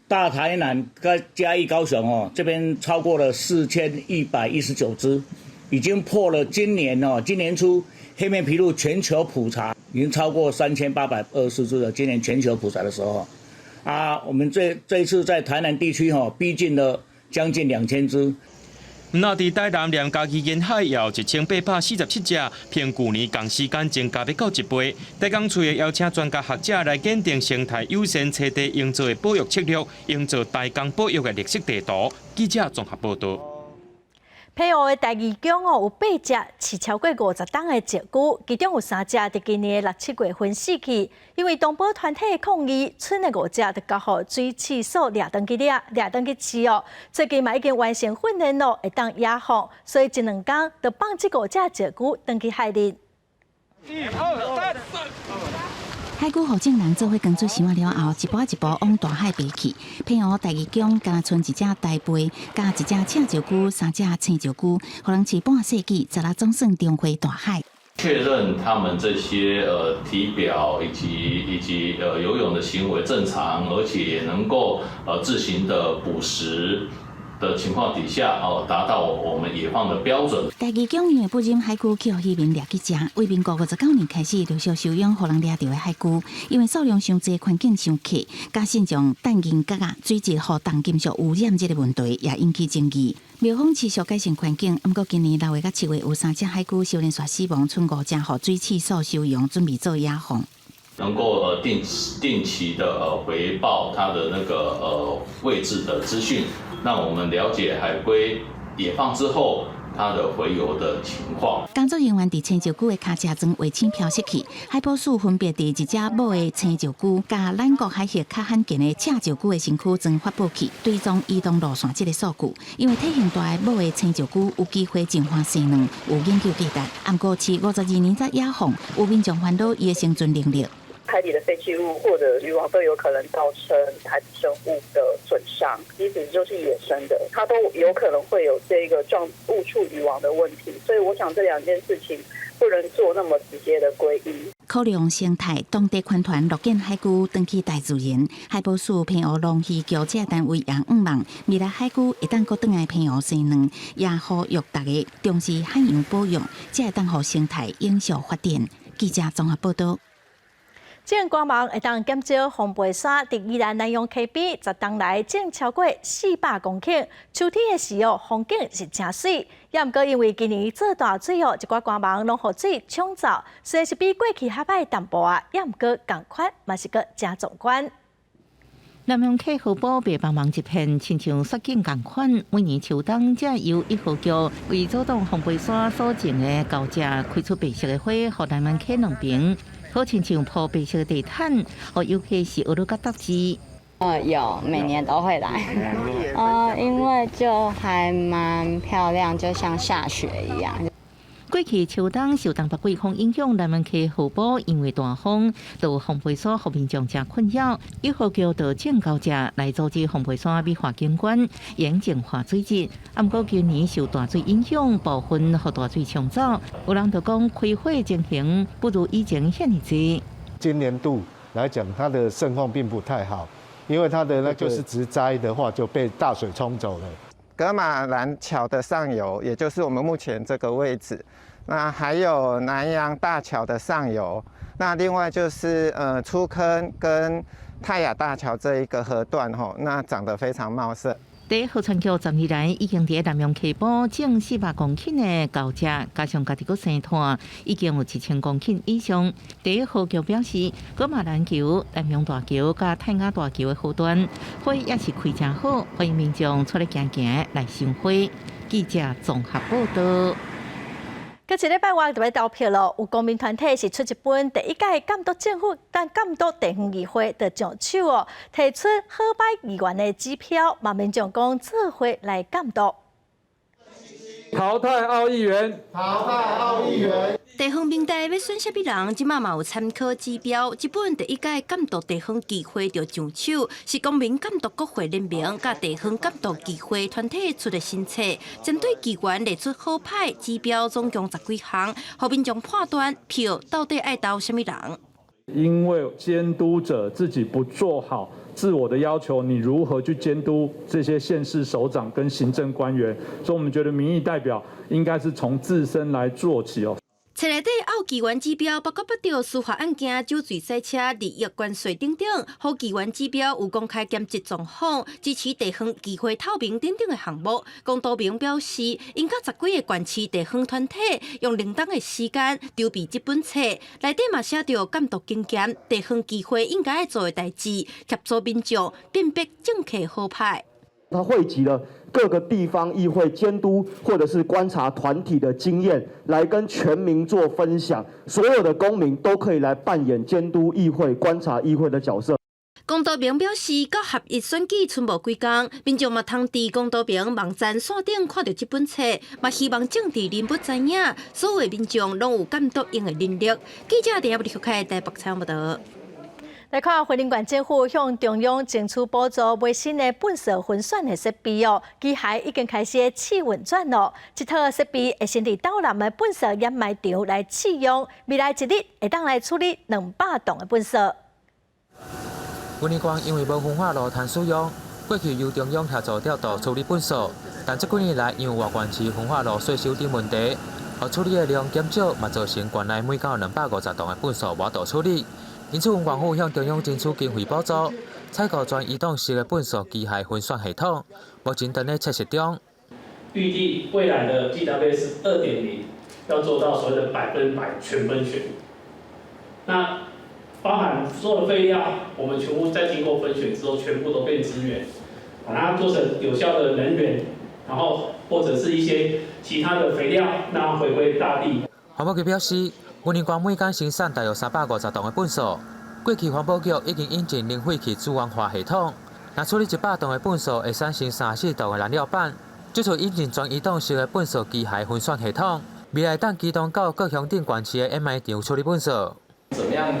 大台南跟嘉义、高雄哦，这边超过了4119只，已经破了今年初黑面琵鹭全球普查已经超过3820只了。今年全球普查的时候，我们这一次在台南地区逼近了将近2000只。那伫台南连嘉义沿海也有1847只，偏去年同时间增加要到1倍。台江区也邀请专家学者来鉴定生态优先栖地营造的保育策略，营造台江保育的绿色地图。记者综合报道。澎湖的第二江有8只饲超过50冬的鹧鸪，其中有3只伫今年的6、7月份死去。因为动保团体抗议，村的5只就交予水试所掠登去饲哦。最近嘛已经完成训练咯，会当野放，所以1、2天就放这5只鹧鸪登去海里。海龟护证人做伙耕作想了后，一步一步往大海爬去。澎湖第二江敢剩1只大贝，加1只赤鹧鸪、3只青鹧鸪，互人饲半世纪，再来总算重回大海。确认他们这些体表以及游泳的行为正常，而且也能够自行的捕食的情况底下，达到我们野放的标准。第二江因为不忍海龟去互渔民掠去食，为民国59年开始陆续收养互人掠到的海龟，因为数量伤济，环境伤客，加慎重淡银角水质和重金属污染这个问题也引起争议。苗方持续改善环境，不过今年6月到7月有3只海龟小连续死亡，剩5只互水试所收容，准备做野放。能够定期的回报它的那个位置的资讯，让我们了解海龟野放之后它的回游的情况。工作人员伫青石龟的脚车装卫星飘射器，海保署分别伫一只母的青石龟加咱国海蟹较罕见的赤石龟的身躯装发布器，追踪移动路线这个数据。因为体型大的母的青石龟有机会进化生卵，有研究价值。不过，饲52年才野放，有民众烦恼伊的生存能力。海底的废弃物或者渔网都有可能造成海底生物的损伤，即使就是野生的，它都有可能会有这个误触渔网的问题。所以我想这两件事情不能做那么直接的归因。考量生态，当地环团落建海龟登去大自然，海保署偏湖龙鱼局这单位也希望未来海龟会当搁转来偏湖生卵，也呼吁大家重视海洋保育，才会当互生态永续发展。记者综合报道。正光芒会当减少红背山伫宜兰南洋溪边，10冬来种超过400公顷。秋天的时候，风景是真水。也毋过因为今年做大水哦，一寡光芒拢雨水冲走，虽然是比过去较歹淡薄啊，也毋过同款嘛是个真壮观。南洋溪河堡白茫茫一片，亲像雪景同款。每年秋冬，才由1号桥为阻挡红背山所种的高架开出白色的花，互南洋溪两边好亲像铺白色的地毯，尤其是俄罗斯大枝。有，每年都会来。因为就还蛮漂亮，就像下雪一样。过去秋冬受东北季风影响，南门溪河堡因为大风，到红背山互民众真困扰。1号桥到正高架来组织红背山美化景观、严净化水质。不过今年受大水影响，部分互大水冲走，有人就讲开花情形不如以前遐尼多。今年度来讲，它的盛况并不太好，因为它的那就是植栽的话就被大水冲走了。噶玛兰桥的上游，也就是我们目前这个位置，那还有南洋大桥的上游，那另外就是出坑跟泰雅大桥这一个河段那长得非常茂盛。第1号船桥10年来已经伫南洋溪堡种400公顷的高架，加上家己个生态，已经有1000公顷以上。第1号桥表示，噶玛兰桥、南洋大桥加泰雅大桥的河段，花也是开真好，欢迎民众出来行行来赏花。记者综合报道。今一礼拜我就要投票咯，有公民团体是出一本第1届监督政府、监督地方议会的上手哦，提出好摆议员的指标，骂民众讲做伙来监督。淘汰奥议员，淘汰奥议员。地方民代要选啥物人，即马嘛有参考指标。这本第1届监督地方议会就上手，是公民监督国会联盟甲地方监督议会团体出的新册，针对议员列出好歹指标，总共10几项，互民众判断票到底爱投啥物人。因为监督者自己不做好自我的要求，你如何去监督这些县市首长跟行政官员？所以我们觉得民意代表应该是从自身来做起哦。册内底有议员指标，包括拔掉司法案件、酒醉赛车、利益关税等等，好议员指标有公开兼职状况、支持地方议会透明等等的项目。龚道明表示，因甲10几个县市地方团体用2冬的时间筹备这本册，内底嘛写着监督经验、地方议会应该要做的代志，协助民众辨别政客好歹。它汇集了各个地方议会监督或者是观察团体的经验，来跟全民做分享。所有的公民都可以来扮演监督议会、观察议会的角色。龚道明表示，到合一选举剩无几天，民众嘛通伫龚道明网站线顶看到这本册，嘛希望政治人物知影，所有民众拢有监督用的能力。记者伫不离开台北采访报道。来看花莲县政府向中央争取补助买新的粪扫分选的设备哦，机械已经开始试运转咯。这套设备会先伫岛南的粪扫掩埋场来试用，未来一日会当来处理200吨的粪扫。花莲县因为无分化路摊使用，过去由中央协助调度处理粪扫，但这几年来因为外县市分化路税收等问题，互处理的量减少，嘛造成县内每到250吨的粪扫无度处理。因此，县府向中央争取经费补助，采购全移动式的粪扫机械分选系统，目前正在测试中。预计未来的 GWS 2.0要做到所谓的100%全分选。那包含所有的废料，我们全部在经过分选之后，全部都变资源，把它做成有效的能源，然后或者是一些其他的肥料，让它回归大地。环保局表示，云林县每天生产大约350吨的粪扫。过去环保局已经引进零废弃资源化系统，若处理100吨的粪扫，会产生3-4吨的燃料板。这次引进全移动式的粪扫机械分选系统，未来当机动到各乡镇县市的掩埋场处理粪扫。怎么样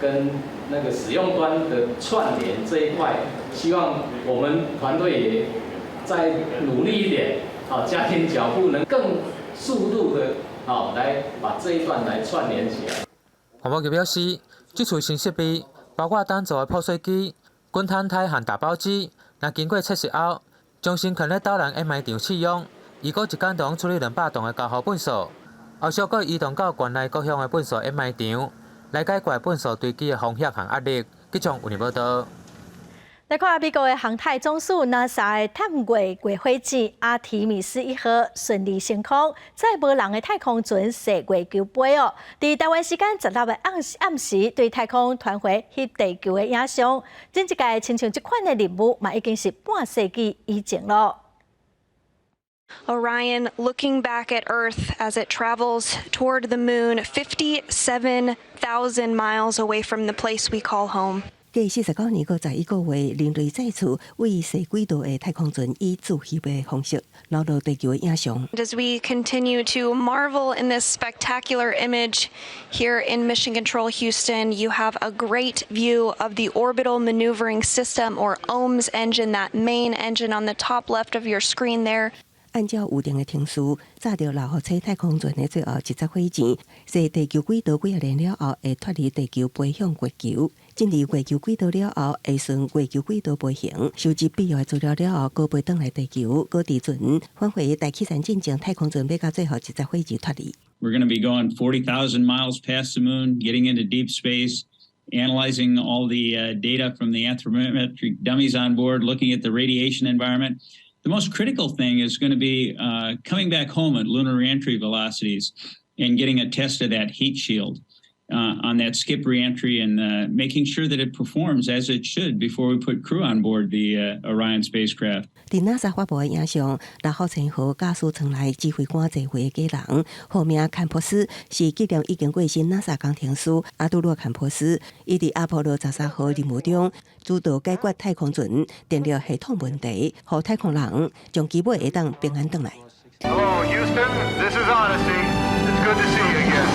跟那个使用端的串联这一块，希望我们团队也再努力一点，加紧脚步，能更速度的来把这一段来串联起来。环保局表示，这次新设备包括单座的破碎机、滚摊台和打包机，若经过测试后，将先放在斗南掩埋场试用，如果一天当处理200吨的高耗粪扫，后续再移动到县内各乡的粪扫掩埋场，来解决粪扫堆积的风险和压力。记者为您报道。来看美国的航太总署 NASA 的探月月火箭阿提米斯1号顺利升空，在无人的太空船射月球杯哦。伫台湾时间16日暗时，对太空传回翕地球的影像。前一届亲像这款的任務，嘛已經是半世紀以前咯。Orion looking back at Earth as it travels toward the moon, 57,000 miles away from the place we call home. 继49年51个月，人類再次為射軌道的太空船以自翕的方式留到地球的影像。As we continue to marvel in this spectacular image here in Mission Control Houston, you have a great view of the Orbital Maneuvering System, or OMS engine, that main engine on the top left of your screen there. 按照预定的程序，炸掉6号车太空船的最后一隻火箭，射地球軌道幾年了後，會脫離地球飛向月球。進入月球軌道了後，會順月球軌道飛行，收集必要的資料了後，高飛返來地球，高地船返回大氣層進行太空船，要到最後一隻火箭脫離。We're going to be going 40,000 miles past the moon, getting into deep space, analyzing all the data from the anthropometric dummies on board, looking at the radiation environment. The most critical thing is going to be coming back home at lunar reentry velocities and getting a test of that heat shield on that skip reentry and making sure that it performs as it should before we put crew on board the Orion spacecraft. 伫 NASA 发布的影像，6號前後駕駛艙內指揮官坐回的家人，號名坎普斯，是紀念已經過身 NASA 工程師阿杜洛坎普斯。伊伫阿波羅13號任務中，主導解決太空船電力系統問題，讓太空人將基本會當平安回來。Hello, Houston. This is Odyssey. It's good to see you again.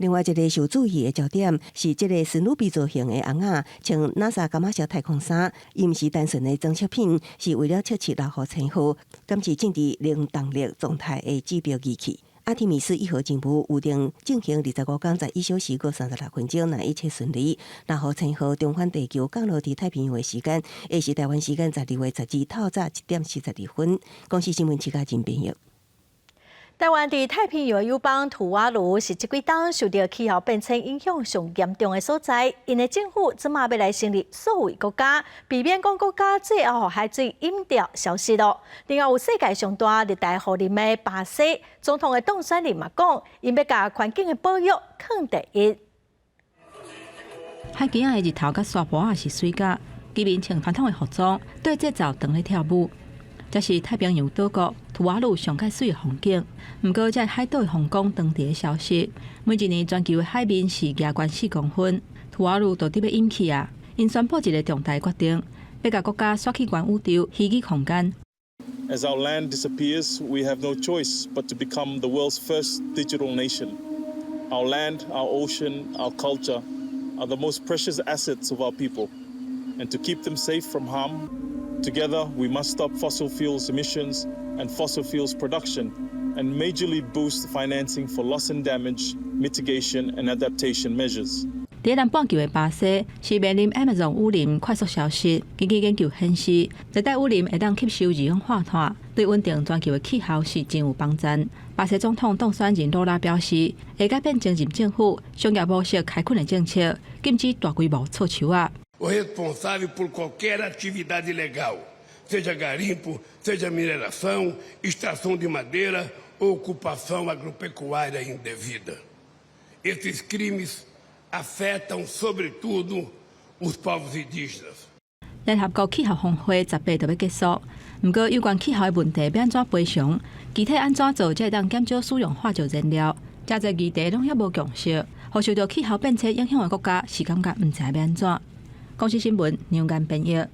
另外一个受注意的焦点是，这个史努比造型的翁仔穿 NASA 感马色太空衫，伊毋是单纯的装饰品，是为了测试6号前后监视正伫零动力状态的指標儀器。阿提米斯1號任務預定進行25天11小時36分鐘，若一切順利，6號前後重返地球降落伫太平洋的時間，會是台灣時間12月12透早1點42分。公司新聞七家真編譯。台湾伫太平洋友邦土瓦卢是这几档受到气候变迁影响上严重的所在，因的政府即马要来成立数位国家，避免讲国家最后海水淹掉消失咯。另外有世界上大热带雨林的巴西总统的当选人嘛讲，因要甲环境的保育放第一。海边的日头甲沙坡也是水甲，居民穿传统的服装，对节奏当咧跳舞。这是太平洋岛国土瓦卢上界水的风景。不过，这海岛的风光当地的消息，每一年全球的海面是亚关4公分，土瓦卢到底要淹去啊！因宣布一个重大决定，要甲国家刷去管宇宙虚拟空间。As our land disappears, we have no choice but to become the world's first digital nation. Our land, our ocean, our culture are the most precious assets of our people, and to keep them safe from harm.Together, we must stop fossil fuels emissions and fossil fuels production and majorly boost financing for loss and damage, mitigation and adaptation measures. 在南半球的巴西是面临 Amazon 雨林快速消失。根据研究显示，热带雨林会当吸收二氧化碳，对稳定全球的气候是真有帮助。巴西总统当选人罗拉表示，会改变前任政府商业模式开垦的政策，禁止大规模错树啊。O responsável por qualquer atividade ilegal, seja garimpo, seja mineração, extração de madeira ou ocupação agropecuária indevida. Esses crimes afetam, sobretudo, os povos indígenas. 联合国气候峰会18就要结束，不过有关气候的问题要安怎赔偿，具体安怎做才会当减少使用化石燃料，真侪议题拢还无共识，互受到气候变迁影响的国家是感觉唔知要安怎。公司新闻杨眼编译。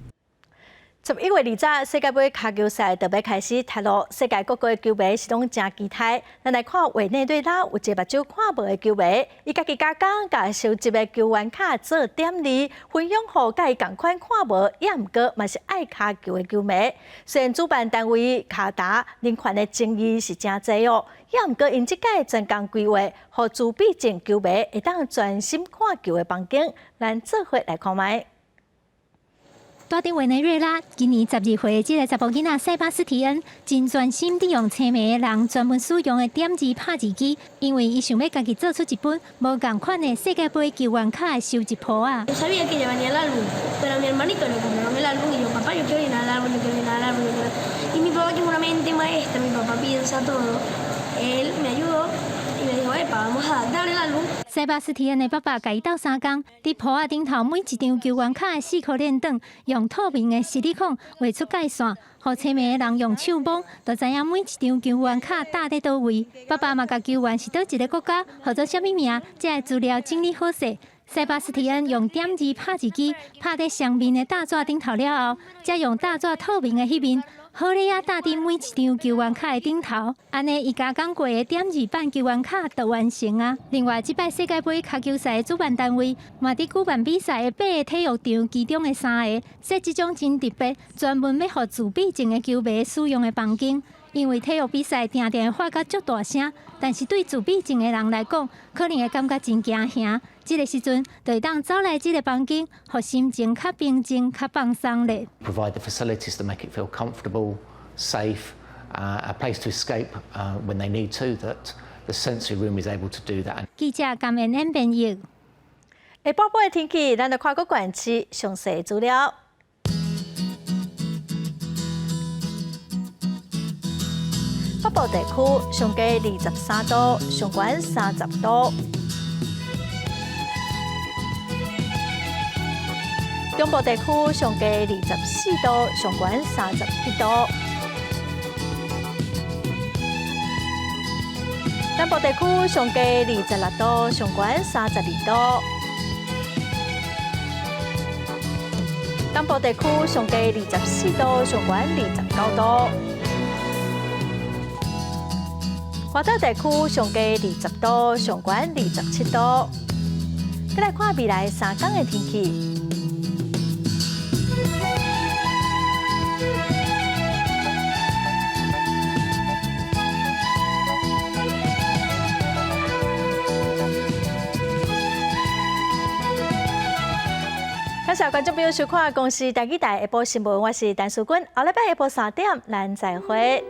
11月20日，世界杯卡球赛就要开始揭露，世界各国的球迷是拢真期待。咱来看委内瑞拉有一个目睭看无的球迷，伊家己加工，甲收集的球员卡做点字，分享互甲伊同款看无，也毋过嘛是爱卡球的球迷。虽然主办单位卡达人权的争议是真侪哦，也毋过因即届专工规划，互自闭症球迷会当专心看球的房间。咱做伙来看卖。住伫委内瑞拉，今年12岁即个查甫囡仔塞巴斯提恩，真专心地用青梅的人专门使用的点字拍字机，因为伊想要家己做出一本无共款的世界杯球员卡的收集簿啊。Sabía que llevaría el álbum, pero a mi hermanito le compraron el álbum y yo, papá, yo quiero llenar el álbum, yo quiero llenar el álbum, yo quiero... Y mi papá, que es una mente maestra, mi papá piensa todo, él me ayudó y me dijo, epa, vamos a adaptar el álbum. 塞巴斯提恩的爸爸甲伊斗相共，伫簿仔顶头每一张球员卡的4颗链长，用透明的矽利康画出界线，互青梅的人用手摸，就知影每一张球员卡搭伫倒位。爸爸嘛甲球员是倒一个国家，号做啥物名，才会资料整理好势。塞巴斯提恩用点字拍字机拍伫上面的大纸顶头了后，再用大纸透明的迄面。好咧啊，搭伫每一张球员卡的顶头，安尼伊加工过的点字版球员卡就完成啊。另外，即摆世界杯卡球赛主办单位嘛伫举办比赛的8个体育场其中的3个，设即种真特别、专门要互自闭症的球迷使用的房间。因为体育比赛定定发甲足大声，但是对自闭症的人来讲，可能会感觉真惊吓。这个时阵，就会当走来这个房间，互心情较平静、较放松咧。Provide the facilities to make it feel comfortable, safe, a place to escape when they need to. That the sensory room is able to do that. 记者甘燕恩编译。下晡晡的天气，咱来看各县市详细资料。北部地区上低23度，上悬30度；中部地区上低24度，上悬31度；南部地区上低26度，上悬32度；东部地区上低24度，上悬29度。华岛地区上低20度，上悬27度。再来看未来3天的天气。感谢观众朋友收看《公视台语台下晡新闻》，我是陈淑君。下礼拜下晡3点，咱再会。